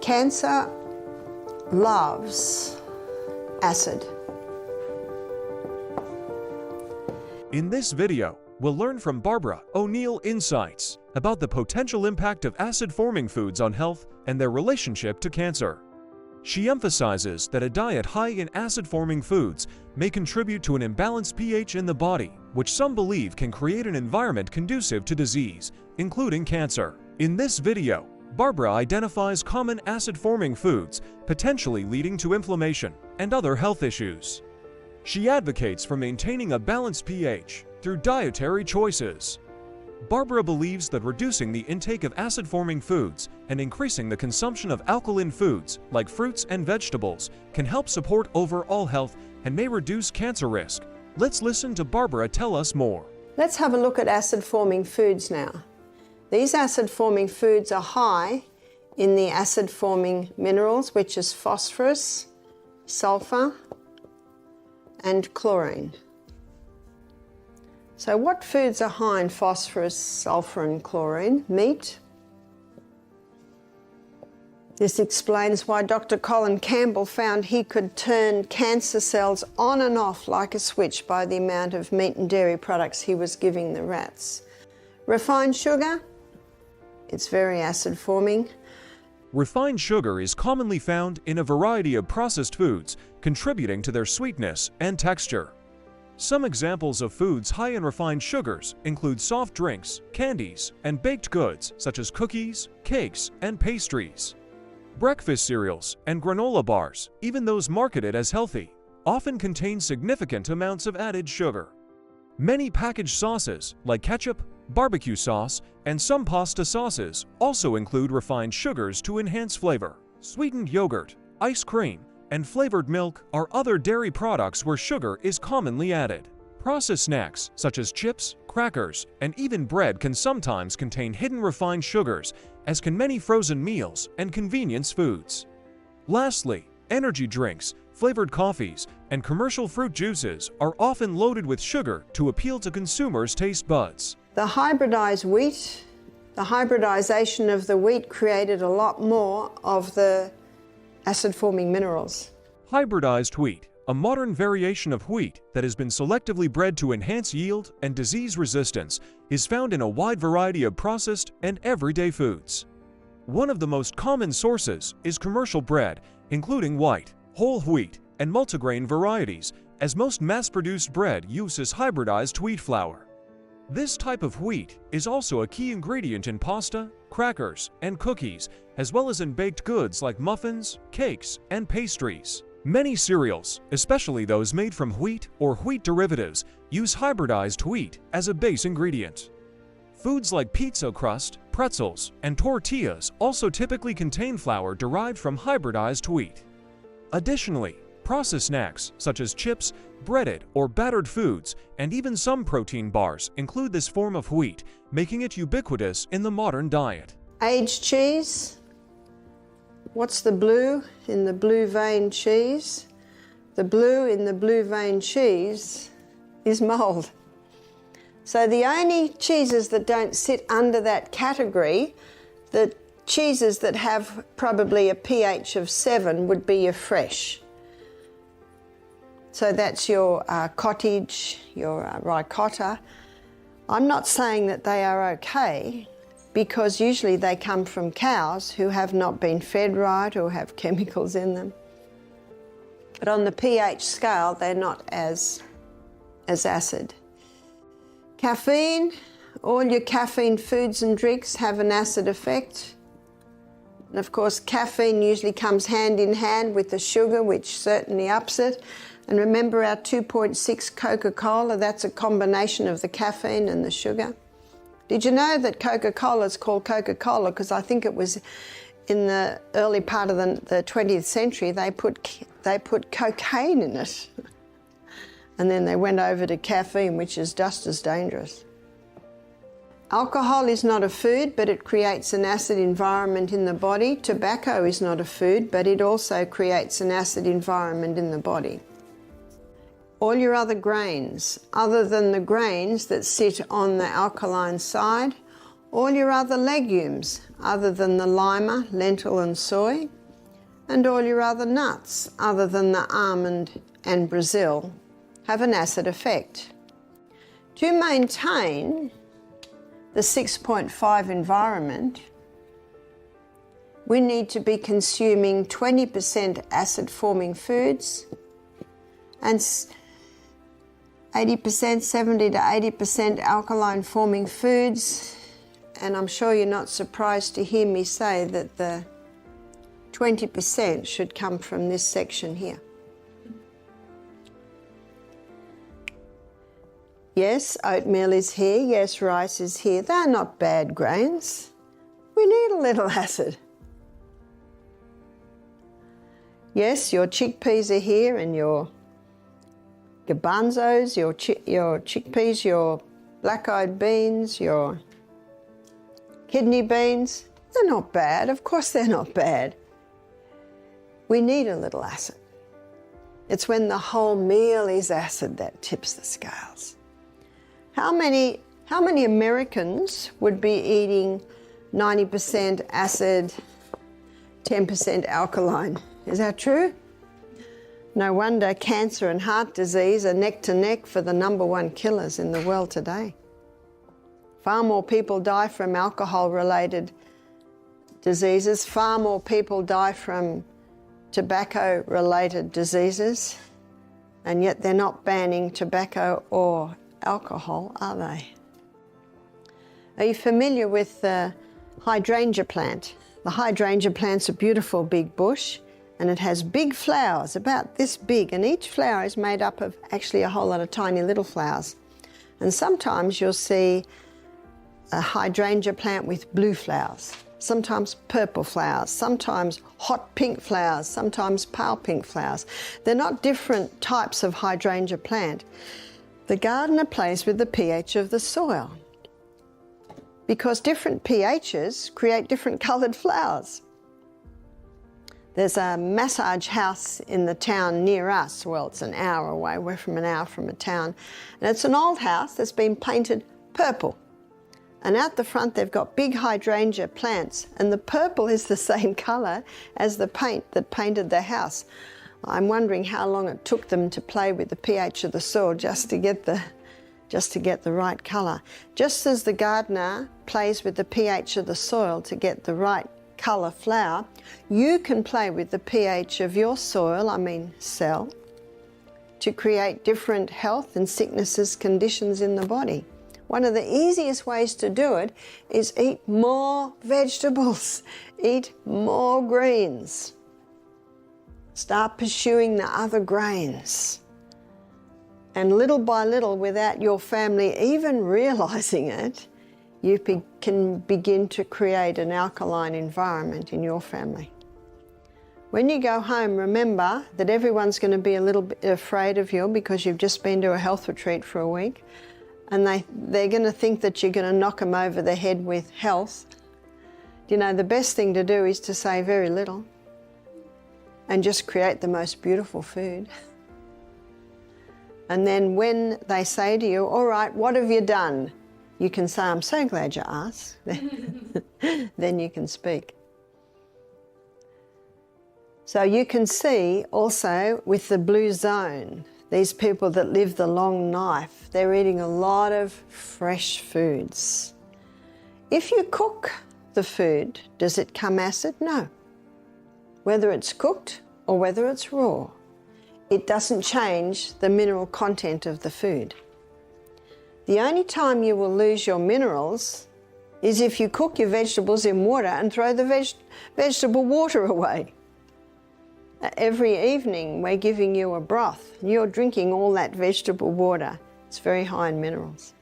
Cancer loves acid. In this video, we'll learn from Barbara O'Neill insights about the potential impact of acid-forming foods on health and their relationship to cancer. She emphasizes that a diet high in acid-forming foods may contribute to an imbalanced pH in the body, which some believe can create an environment conducive to disease, including cancer. In this video, Barbara identifies common acid-forming foods potentially leading to inflammation and other health issues. She advocates for maintaining a balanced pH through dietary choices. Barbara believes that reducing the intake of acid-forming foods and increasing the consumption of alkaline foods like fruits and vegetables can help support overall health and may reduce cancer risk. Let's listen to Barbara tell us more. Let's have a look at acid-forming foods now. These acid-forming foods are high in the acid-forming minerals, which is phosphorus, sulfur, and chlorine. So what foods are high in phosphorus, sulfur, and chlorine? Meat. This explains why Dr. Colin Campbell found he could turn cancer cells on and off like a switch by the amount of meat and dairy products he was giving the rats. Refined sugar, it's very acid-forming. Refined sugar is commonly found in a variety of processed foods, contributing to their sweetness and texture. Some examples of foods high in refined sugars include soft drinks, candies, and baked goods such as cookies, cakes, and pastries. Breakfast cereals and granola bars, even those marketed as healthy, often contain significant amounts of added sugar. Many packaged sauces, like ketchup, barbecue sauce, and some pasta sauces, also include refined sugars to enhance flavor. Sweetened yogurt, ice cream, and flavored milk are other dairy products where sugar is commonly added. Processed snacks such as chips, crackers, and even bread can sometimes contain hidden refined sugars, as can many frozen meals and convenience foods. Lastly, energy drinks, flavored coffees, and commercial fruit juices are often loaded with sugar to appeal to consumers' taste buds. The hybridized wheat, the hybridization of the wheat created a lot more of the acid-forming minerals. Hybridized wheat, a modern variation of wheat that has been selectively bred to enhance yield and disease resistance, is found in a wide variety of processed and everyday foods. One of the most common sources is commercial bread, including white, whole wheat, and multigrain varieties, as most mass-produced bread uses hybridized wheat flour. This type of wheat is also a key ingredient in pasta, crackers, and cookies, as well as in baked goods like muffins, cakes, and pastries. Many cereals, especially those made from wheat or wheat derivatives, use hybridized wheat as a base ingredient. Foods like pizza crust, pretzels, and tortillas also typically contain flour derived from hybridized wheat. Additionally, processed snacks such as chips, breaded or battered foods, and even some protein bars include this form of wheat, making it ubiquitous in the modern diet. Aged cheese. What's the blue in the blue vein cheese? The blue in the blue vein cheese is mold. So the only cheeses that don't sit under that category, the cheeses that have probably a pH of 7 would be your fresh. So that's your cottage, your ricotta. I'm not saying that they are okay, because usually they come from cows who have not been fed right or have chemicals in them. But on the pH scale, they're not as acid. Caffeine, all your caffeine foods and drinks have an acid effect. And of course, caffeine usually comes hand in hand with the sugar, which certainly ups it. And remember our 2.6 Coca-Cola, that's a combination of the caffeine and the sugar. Did you know that Coca-Cola is called Coca-Cola because I think it was in the early part of the 20th century they put cocaine in it. And then they went over to caffeine, which is just as dangerous. Alcohol is not a food, but it creates an acid environment in the body. Tobacco is not a food, but it also creates an acid environment in the body. All your other grains, other than the grains that sit on the alkaline side, all your other legumes other than the lima, lentil and soy, and all your other nuts other than the almond and Brazil have an acid effect. To maintain the 6.5 environment, we need to be consuming 20% acid-forming foods and 70 to 80% alkaline-forming foods. And I'm sure you're not surprised to hear me say that the 20% should come from this section here. Yes, oatmeal is here. Yes, rice is here. They're not bad grains. We need a little acid. Yes, your chickpeas are here, and your garbanzos, your chickpeas, your black-eyed beans, your kidney beans. They're not bad. Of course they're not bad. We need a little acid. It's when the whole meal is acid that tips the scales. How many Americans would be eating 90% acid, 10% alkaline? Is that true? No wonder cancer and heart disease are neck to neck for the #1 killers in the world today. Far more people die from alcohol-related diseases. Far more people die from tobacco-related diseases. And yet they're not banning tobacco or alcohol, are they? Are you familiar with the hydrangea plant? The hydrangea plant's a beautiful big bush, and it has big flowers about this big, and each flower is made up of actually a whole lot of tiny little flowers. And sometimes you'll see a hydrangea plant with blue flowers, sometimes purple flowers, sometimes hot pink flowers, sometimes pale pink flowers. They're not different types of hydrangea plant. The gardener plays with the pH of the soil because different pHs create different coloured flowers. There's a massage house in the town near us. Well, it's an hour away. We're from an hour from a town. And it's an old house that's been painted purple. And out the front they've got big hydrangea plants, and the purple is the same colour as the paint that painted the house. I'm wondering how long it took them to play with the pH of the soil just to get the right colour. Just as the gardener plays with the pH of the soil to get the right colour flower, you can play with the pH of your soil, cell, to create different health and sicknesses conditions in the body. One of the easiest ways to do it is eat more vegetables, eat more greens. Start pursuing the other grains. And little by little, without your family even realizing it, you can begin to create an alkaline environment in your family. When you go home, remember that everyone's going to be a little bit afraid of you because you've just been to a health retreat for a week, and they're going to think that you're going to knock them over the head with health. You know, the best thing to do is to say very little and just create the most beautiful food. And then when they say to you, all right, what have you done? You can say, I'm so glad you asked. Then you can speak. So you can see also with the blue zone, these people that live the long life, they're eating a lot of fresh foods. If you cook the food, does it come acid? No. Whether it's cooked or whether it's raw, it doesn't change the mineral content of the food. The only time you will lose your minerals is if you cook your vegetables in water and throw the vegetable water away. Every evening we're giving you a broth and you're drinking all that vegetable water. It's very high in minerals.